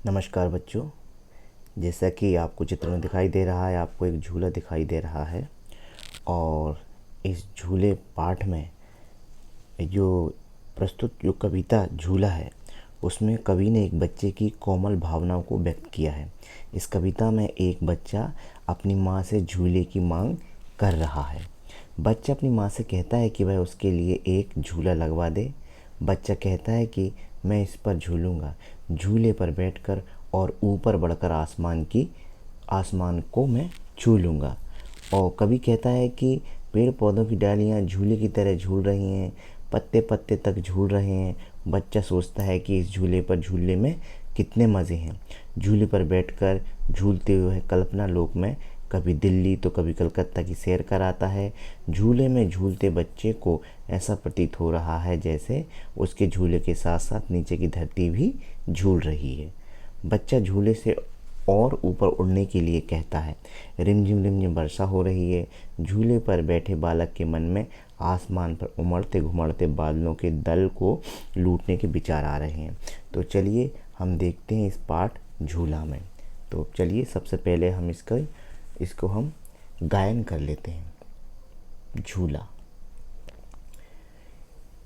नमस्कार बच्चों। जैसा कि आपको चित्र में दिखाई दे रहा है, आपको एक झूला दिखाई दे रहा है और इस झूले पाठ में जो प्रस्तुत जो कविता झूला है उसमें कवि ने एक बच्चे की कोमल भावनाओं को व्यक्त किया है। इस कविता में एक बच्चा अपनी माँ से झूले की मांग कर रहा है। बच्चा अपनी माँ से कहता है कि वह उसके लिए एक झूला लगवा दे। बच्चा कहता है कि मैं इस पर झूलूंगा, झूले पर बैठकर और ऊपर बढ़कर आसमान को मैं छू लूँगा। और कवि कहता है कि पेड़ पौधों की डालियाँ झूले की तरह झूल रही हैं, पत्ते पत्ते तक झूल रहे हैं। बच्चा सोचता है कि इस झूले पर झूलने में कितने मज़े हैं। झूले पर बैठकर झूलते हुए कल्पना लोक में कभी दिल्ली तो कभी कलकत्ता की सैर कराता है। झूले में झूलते बच्चे को ऐसा प्रतीत हो रहा है जैसे उसके झूले के साथ साथ नीचे की धरती भी झूल रही है। बच्चा झूले से और ऊपर उड़ने के लिए कहता है। रिमझिम रिमझिम वर्षा हो रही है। झूले पर बैठे बालक के मन में आसमान पर उमड़ते घुमड़ते बादलों के दल को लूटने के विचार आ रहे हैं। तो चलिए हम देखते हैं इस पाठ झूला में। तो चलिए सबसे पहले हम इसको हम गायन कर लेते हैं। झूला।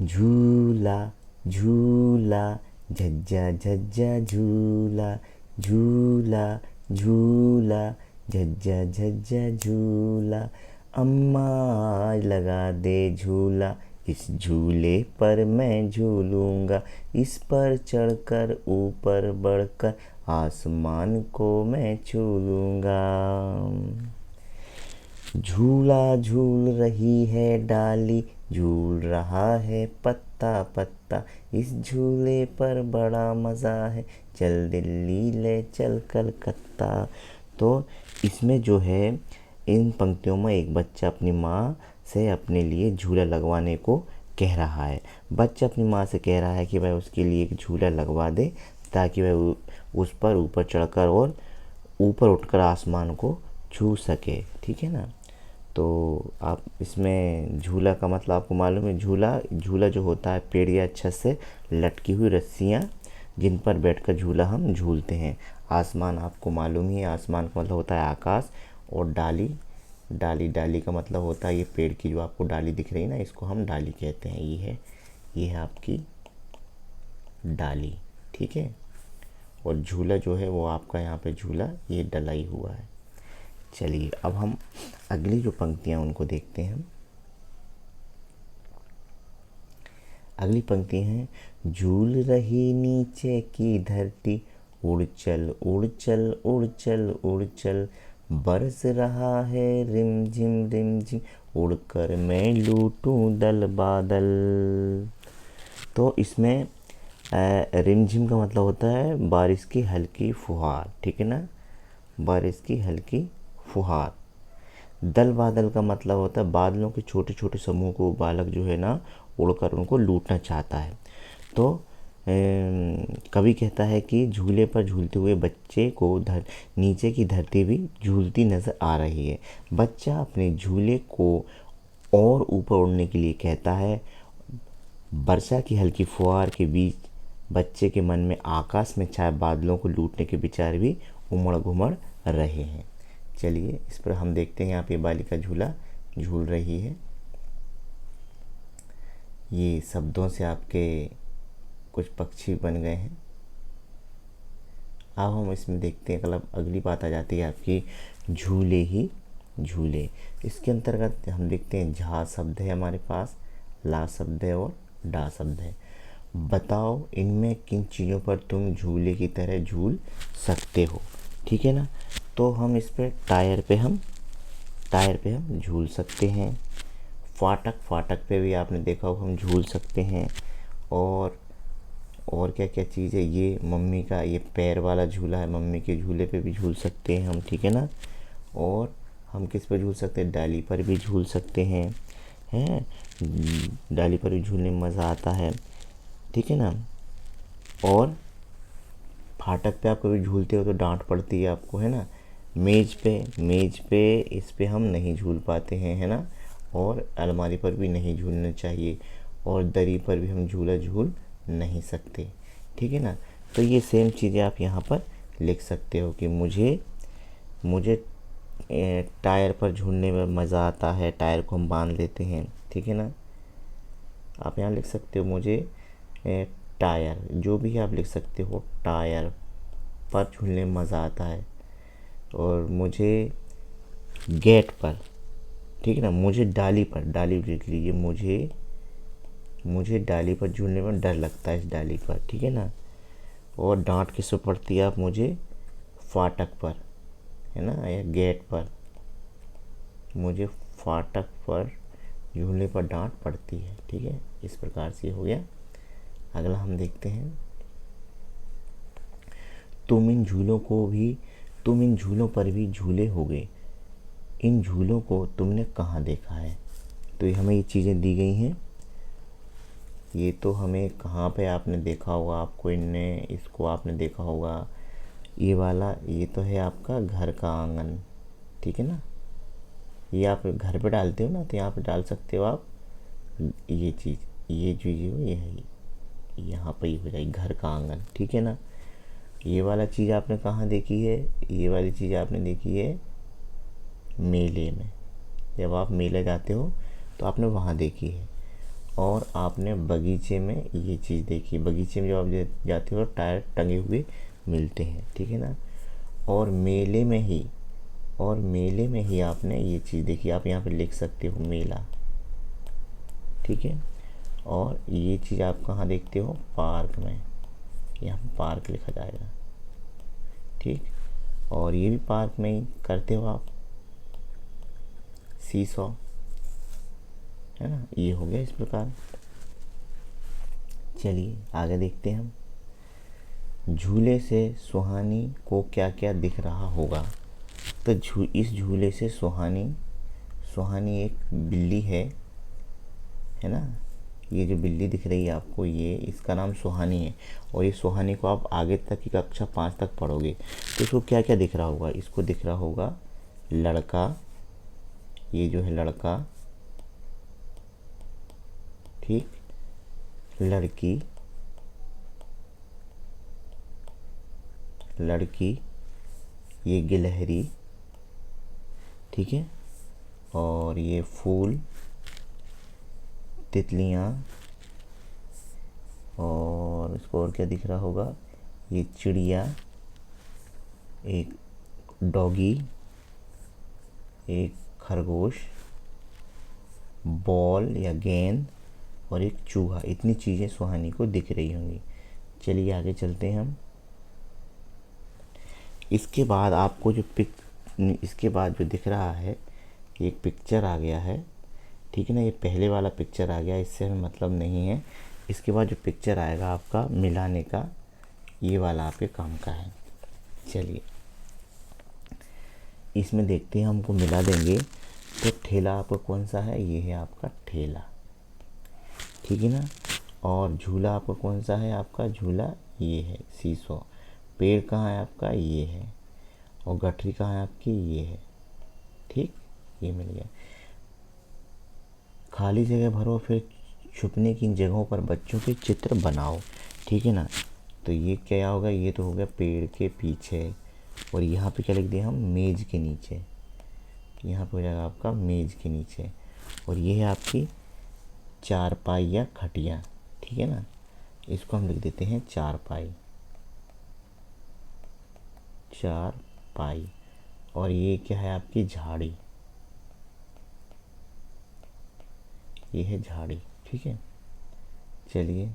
झूला झूला झज्जा झज्जा झूला, झूला झूला झज्जा झज्जा झूला। अम्मा आज लगा दे झूला, इस झूले पर मैं झूलूंगा। इस पर चढ़कर ऊपर बढ़कर आसमान को मैं छू लूँगा। झूला झूल रही है डाली, झूल रहा है पत्ता पत्ता। इस झूले पर बड़ा मज़ा है, चल दिल्ली ले चल कलकत्ता। तो इसमें जो है इन पंक्तियों में एक बच्चा अपनी माँ से अपने लिए झूला लगवाने को कह रहा है। बच्चा अपनी माँ से कह रहा है कि वह उसके लिए एक झूला लगवा दे ताकि वह उस पर ऊपर चढ़कर और ऊपर उठकर आसमान को छू सके। ठीक है ना। तो आप इसमें झूला का मतलब आपको मालूम है। झूला जो होता है पेड़ या छत से लटकी हुई रस्सियाँ जिन पर बैठकर झूला हम झूलते हैं। आसमान आपको मालूम ही है, आसमान का मतलब होता है आकाश। और डाली का मतलब होता है ये पेड़ की जो आपको डाली दिख रही है ना, इसको हम डाली कहते हैं। ये है आपकी डाली। ठीक है। और झूला जो है वो आपका यहाँ पे झूला ये डलाई हुआ है। चलिए अब हम अगली जो पंक्तियाँ उनको देखते हैं। अगली पंक्ति है। झूल रही नीचे की धरती, उड़ चल उड़ चल उड़ चल उड़ चल। बरस रहा है रिमझिम रिमझिम, उड़कर मैं लूटूं दल बादल। तो इसमें रिमझिम का मतलब होता है बारिश की हल्की फुहार। ठीक है ना, बारिश की हल्की फुहार। दल बादल का मतलब होता है बादलों के छोटे छोटे समूह को बालक जो है ना उड़कर उनको लूटना चाहता है। तो कवि कहता है कि झूले पर झूलते हुए बच्चे को नीचे की धरती भी झूलती नज़र आ रही है। बच्चा अपने झूले को और ऊपर उड़ने के लिए कहता है। वर्षा की हल्की फुहार के बीच बच्चे के मन में आकाश में छाए बादलों को लूटने के विचार भी उमड़ घुमड़ रहे हैं। चलिए इस पर हम देखते हैं। यहाँ पे बालिका झूला झूल रही है। ये शब्दों से आपके कुछ पक्षी बन गए हैं। अब हम इसमें देखते हैं मतलब अगली बात आ जाती है आपकी झूले ही झूले। इसके अंतर्गत हम देखते हैं झा शब्द है हमारे पास, ला शब्द है और डा शब्द है। बताओ इनमें किन चीज़ों पर तुम झूले की तरह झूल सकते हो। ठीक है ना। तो हम इस पर टायर पे हम झूल सकते हैं। फाटक पे भी आपने देखा होगा हम झूल सकते हैं। और क्या क्या चीज़ है, ये मम्मी का ये पैर वाला झूला है, मम्मी के झूले पे भी झूल सकते हैं हम। ठीक है ना। और हम किस पर झूल सकते हैं, डाली पर भी झूल सकते हैं। डाली पर भी झूलने में मज़ा आता है। ठीक है ना। और फाटक पे आप कभी झूलते हो तो डांट पड़ती है आपको, है ना। मेज़ पे इस पे हम नहीं झूल पाते हैं, है ना। और अलमारी पर भी नहीं झूलना चाहिए। और दरी पर भी हम झूला झूल नहीं सकते। ठीक है ना। तो ये सेम चीज़ें आप यहाँ पर लिख सकते हो कि मुझे मुझे टायर पर झूलने में मज़ा आता है, टायर को हम बांध लेते हैं, ठीक है ना। आप यहाँ लिख सकते हो मुझे टायर, जो भी आप लिख सकते हो, टायर पर झूलने में मज़ा आता है। और मुझे गेट पर, ठीक है ना, मुझे डाली पर, डाली लिख लीजिए, मुझे डाली पर झूलने में डर लगता है, इस डाली पर, ठीक है ना। और डांट किस पर पड़ती है आप, मुझे फाटक पर, है ना, या गेट पर, मुझे फाटक पर झूलने पर डांट पड़ती है, ठीक है। इस प्रकार से हो गया। अगला हम देखते हैं, तुम इन झूलों पर भी झूले होगे, इन झूलों को तुमने कहाँ देखा है। तो ये हमें ये चीज़ें दी गई हैं, ये तो हमें कहाँ पे आपने देखा होगा, आपको इसको आपने देखा होगा। ये वाला, ये तो है आपका घर का आंगन, ठीक है ना। ये आप घर पे डालते हो ना, तो यहाँ पे डाल सकते हो आप ये चीज़ हो, ये है, यहाँ पे ही हो जाएगी घर का आंगन, ठीक है ना। ये वाला चीज़ आपने कहाँ देखी है, ये वाली चीज़ आपने देखी है मेले में, जब आप मेले जाते हो तो आपने वहाँ देखी है। और आपने बगीचे में ये चीज़ देखी, बगीचे में जब आप जाते हो टायर टंगे हुए मिलते हैं, ठीक है ना। और मेले में ही आपने ये चीज़ देखी, आप यहाँ पे लिख सकते हो मेला, ठीक है। और ये चीज़ आप कहाँ देखते हो, पार्क में, यहाँ पे पार्क लिखा जाएगा, ठीक। और ये भी पार्क में ही करते हो आप, सीसॉ, है ना। ये हो गया इस प्रकार। चलिए आगे देखते हैं हम, झूले से सुहानी को क्या क्या दिख रहा होगा। तो इस झूले से सुहानी एक बिल्ली है ना। ये जो बिल्ली दिख रही है आपको, ये इसका नाम सुहानी है। और ये सुहानी को आप आगे तक की कक्षा 5 तक पढ़ोगे तो इसको क्या क्या दिख रहा होगा, इसको दिख रहा होगा लड़का, ये जो है लड़का, ठीक, लड़की, ये गिलहरी, ठीक है। और ये फूल, तितलियाँ, और इसको और क्या दिख रहा होगा, ये चिड़िया, एक डॉगी, एक खरगोश, बॉल या गेंद, और एक चूहा। इतनी चीज़ें सुहानी को दिख रही होंगी। चलिए आगे चलते हैं हम। इसके बाद आपको इसके बाद जो दिख रहा है, एक पिक्चर आ गया है, ठीक है ना। ये पहले वाला पिक्चर आ गया, इससे हमें मतलब नहीं है। इसके बाद जो पिक्चर आएगा आपका मिलाने का, ये वाला आपके काम का है। चलिए इसमें देखते हैं, हमको मिला देंगे। तो ठेला आपका कौन सा है, ये है आपका ठेला, ठीक है ना। और झूला आपका कौन सा है, आपका झूला ये है सीसॉ। पेड़ कहाँ है आपका, ये है। और गठरी कहाँ है आपकी, ये है, ठीक, ये मिल गया। खाली जगह भरो, फिर छुपने की जगहों पर बच्चों के चित्र बनाओ, ठीक है ना। तो ये क्या होगा, ये तो हो गया पेड़ के पीछे। और यहाँ पे क्या लिख दिया हम, मेज़ के नीचे, यहाँ पे हो जाएगा आपका मेज़ के नीचे। और ये है आपकी चारपाई या खटिया, ठीक है ना। इसको हम लिख देते हैं चारपाई, चारपाई। और ये क्या है आपकी झाड़ी, ये है झाड़ी, ठीक है। चलिए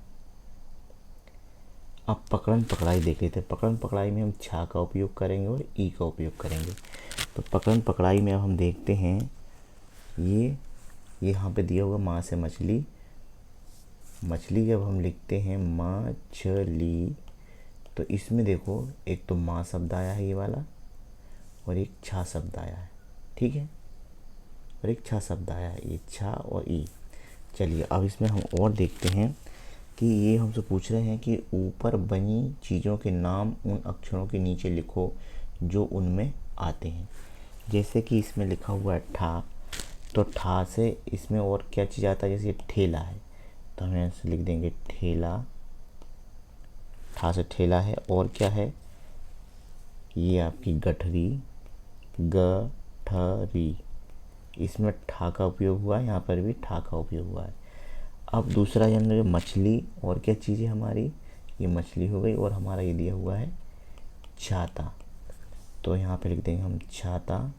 अब पकड़न पकड़ाई देख लेते हैं। पकड़न पकड़ाई में हम छा का उपयोग करेंगे और ई का उपयोग करेंगे। तो पकड़न पकड़ाई में अब हम देखते हैं, ये यहाँ पे दिया होगा माँ से मछली। मछली जब हम लिखते हैं मछली, तो इसमें देखो एक तो माँ शब्द आया है ये वाला, और एक छा शब्द आया है, ठीक है। और एक छा शब्द आया है, ये छा और ई। चलिए अब इसमें हम और देखते हैं कि ये हमसे पूछ रहे हैं कि ऊपर बनी चीज़ों के नाम उन अक्षरों के नीचे लिखो जो उनमें आते हैं। जैसे कि इसमें लिखा हुआ है ठा, तो ठा से इसमें और क्या चीज़ आता है, जैसे ठेला है, तो हम ऐसे लिख देंगे ठेला, ठा से ठेला है। और क्या है, ये आपकी गठरी, गठरी, इसमें ठा का उपयोग हुआ है, यहाँ पर भी ठा का उपयोग हुआ है। अब दूसरा जनरल मछली, और क्या चीज़ है हमारी, ये मछली हो गई, और हमारा ये दिया हुआ है छाता। तो यहाँ पे लिख देंगे हम छाता,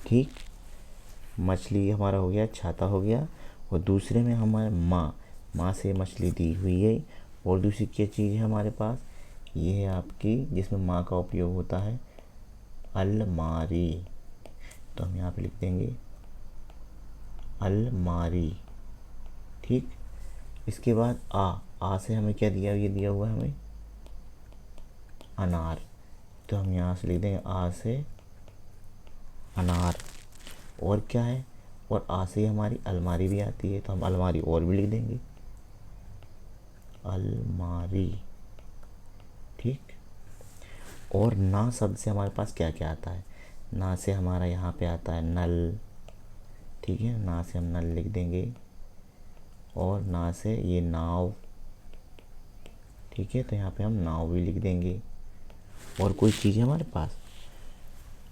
ठीक। मछली हमारा हो गया, छाता हो गया। और दूसरे में हमारे माँ से मछली दी हुई है। और दूसरी क्या चीज़ है हमारे पास, ये है आपकी, जिसमें माँ का उपयोग होता है, अलमारी। तो हम यहाँ पे लिख देंगे अलमारी, ठीक। इसके बाद आ से हमें क्या दिया, ये दिया हुआ है हमें अनार। तो हम यहाँ से लिख देंगे आ से अनार। और क्या है, और आ से हमारी अलमारी भी आती है, तो हम अलमारी और भी लिख देंगे अलमारी, ठीक। और ना शब्द से हमारे पास क्या क्या आता है, ना से हमारा यहाँ पे आता है नल, ठीक है, ना से हम नल लिख देंगे। और ना से ये नाव, ठीक है, तो यहाँ पे हम नाव भी लिख देंगे। और कोई चीज़ है हमारे पास,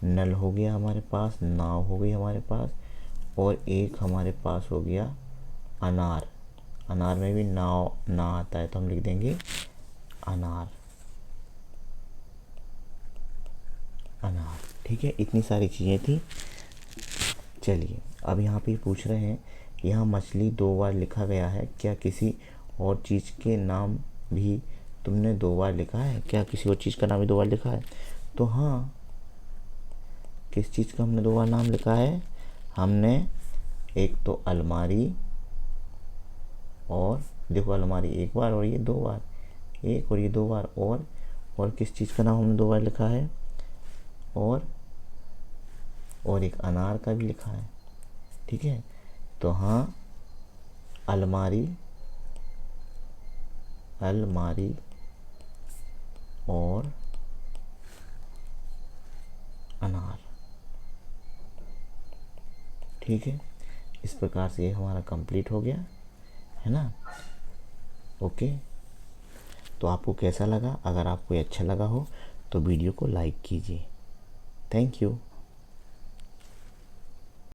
नल हो गया हमारे पास, नाव हो गई हमारे पास, और एक हमारे पास हो गया अनार। अनार में भी नाव ना आता है, तो हम लिख देंगे अनार, अनार, ठीक है। इतनी सारी चीज़ें थी। चलिए अब यहाँ पे पूछ रहे हैं, यहाँ मछली 2 बार लिखा गया है, क्या किसी और चीज़ के नाम भी तुमने 2 बार लिखा है, क्या किसी और चीज़ का नाम भी 2 बार लिखा है। तो हाँ, किस चीज़ का हमने 2 बार नाम लिखा है, हमने एक तो अलमारी, और देखो अलमारी 1 बार और ये 2 बार, 1 और ये 2 बार। और किस चीज़ का नाम हमने 2 बार लिखा है, और एक अनार का भी लिखा है, ठीक है। तो हाँ, अलमारी, अलमारी और अनार, ठीक है। इस प्रकार से ये हमारा कंप्लीट हो गया है ना। ओके, तो आपको कैसा लगा, अगर आपको अच्छा लगा हो तो वीडियो को लाइक कीजिए। Thank you.